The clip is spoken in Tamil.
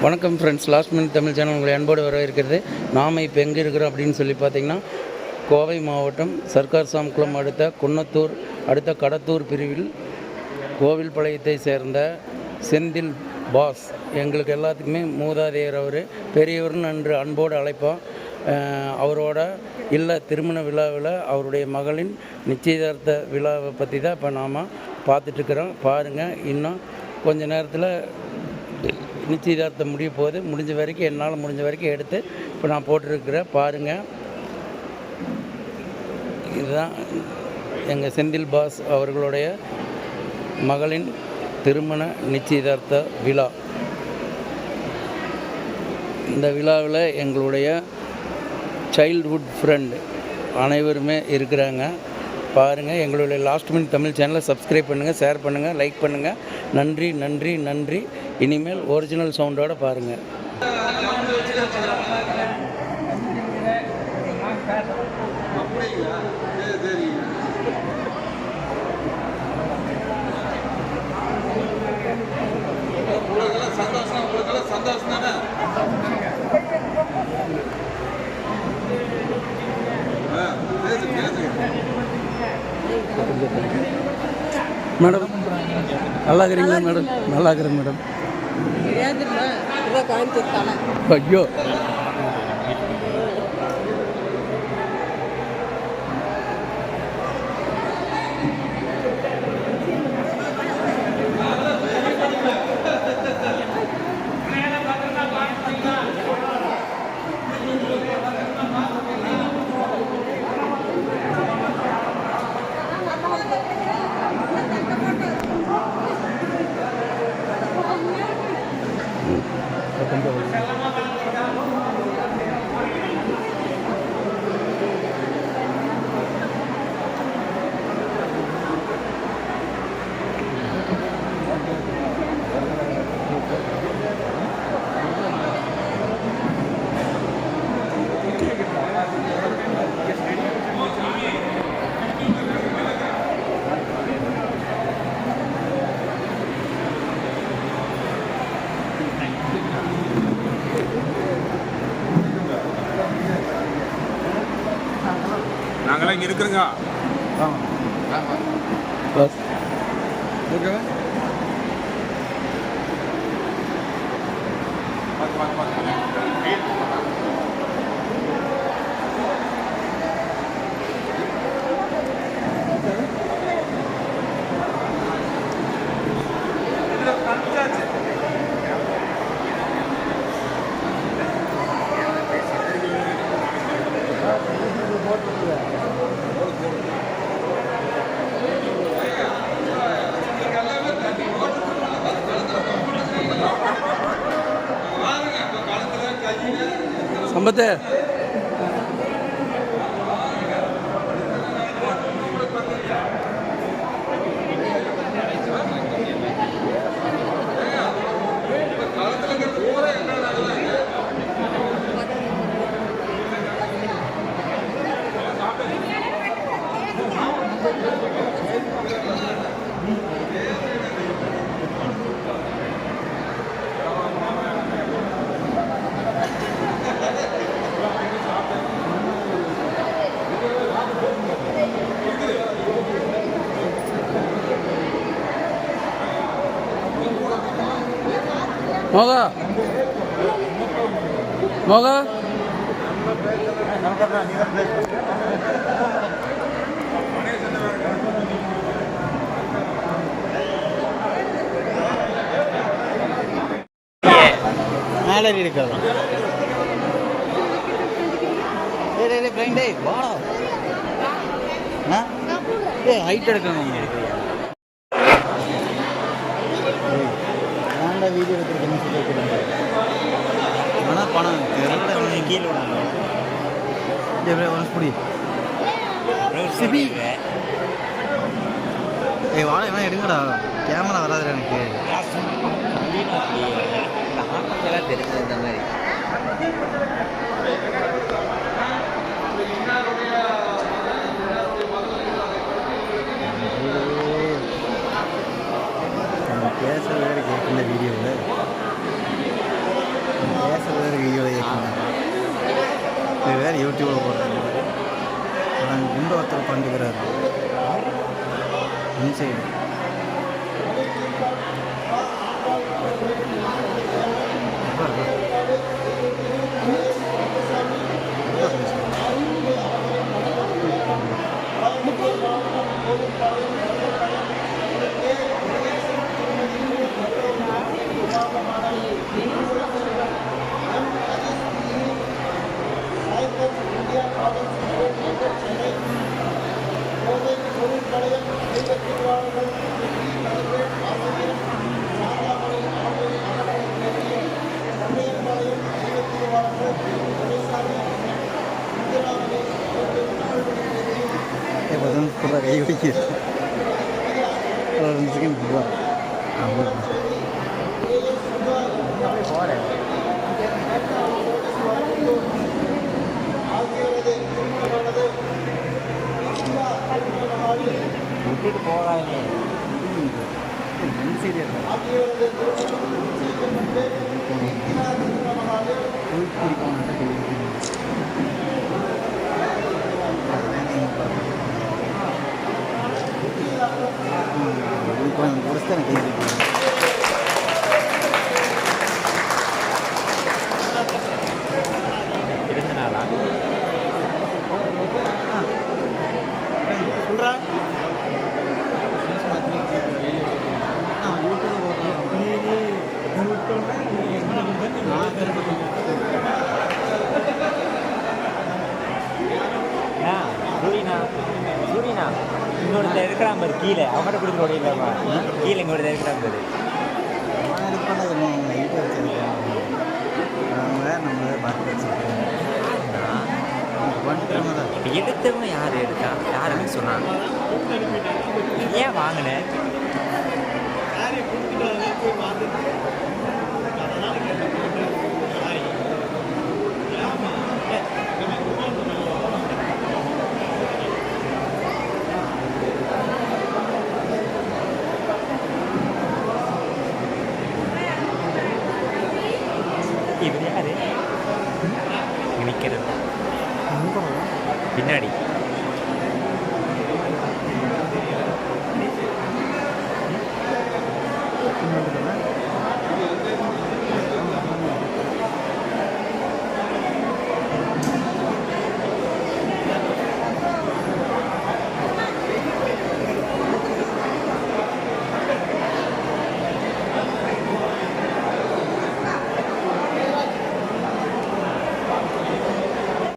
வணக்கம் friends, last minute Tamil channel உங்களை அன்போடு வரவேற்கிறது. நாம் இப்போ எங்கே இருக்கிறோம் அப்படின்னு சொல்லி பார்த்தீங்கன்னா, கோவை மாவட்டம் சர்க்கார் சாம்குளம் அடுத்த குன்னத்தூர் அடுத்த கடத்தூர் பிரிவில் கோவில்பாளையத்தை சேர்ந்த செந்தில் பாஸ். எங்களுக்கு எல்லாத்துக்குமே மூதாதையர். அவர் பெரியவர்னு அன்று அன்போடு அழைப்போம். அவரோட திருமண விழாவில் அவருடைய மகளின் நிச்சயதார்த்த விழாவை பற்றி தான் இப்போ நாம் பார்த்துட்ருக்குறோம். பாருங்கள், இன்னும் கொஞ்ச நேரத்தில் நிச்சயதார்த்தம் முடிய போகுது. முடிஞ்ச வரைக்கும் என்னால் முடிஞ்ச வரைக்கும் எடுத்து இப்போ நான் போட்டிருக்கிறேன். பாருங்கள், இதுதான் எங்கள் செந்தில் பாஸ் அவர்களுடைய மகளின் திருமண நிச்சயதார்த்த விழா. இந்த விழாவில் எங்களுடைய சைல்ட்ஹுட் ஃப்ரெண்டு அனைவருமே இருக்கிறாங்க. பாருங்கள், எங்களுடைய லாஸ்ட் மினிட் தமிழ் சேனலை சப்ஸ்கிரைப் பண்ணுங்கள், ஷேர் பண்ணுங்கள், லைக் பண்ணுங்கள். நன்றி நன்றி நன்றி. இனிமேல் ஒரிஜினல் சவுண்டோடு பாருங்கள். சந்தோஷம் தானே? மேடம் நல்லா இருக்கிறீங்களா? மேடம் நல்லா இருக்கிறேன் மேடம். ஐயோ, நாங்களாம் இங்கே இருக்கிறோங்க. சம்பத்து மோகா மோகா மேலரி இருக்கலாம். ஹைட் எடுக்கணும். வீடியோ எடுத்துருக்கேன்னு சொல்லி ஆனால் பணம் கீழே புடி சிபி. வாழை வேணா எடுங்கடா, கேமரா வராது எனக்கு. தெரிஞ்சது இந்த மாதிரி பேச வேறு கேட்கல வீடியோவில். பேர் யூடியூப்பில் போடுறாங்க. நாங்கள் குண்டு ஒருத்தர் பண்ணிக்கிறாரு இன்சைடு. எப்போதும் ஃபுல்லாக கை பிடிக்குது. ஒரு 2 செகண்ட் போகிறேன். விட்டுட்டு போகாதீங்க. முடிச்சுதான் கை இருந்தனாலா சொல்கிறேன். சூரியனா இன்னொருத்த இருக்கிறான் பாரு கீழே அவங்கள்ட்ட கொடுத்து ஓடிடலாமா கீழே இங்கொருத்த இருக்கிறான் பாரு நான் இது பண்ணது அவங்க இது வச்சுருக்கேன். நம்மளே பார்த்து வச்சுருக்கேன். இப்போ எடுத்தவங்க யார் எடுத்தா யாருன்னு சொன்னாங்க ஏன் வாங்கினேன் இவர் யாரு நிற்கிறது பின்னாடி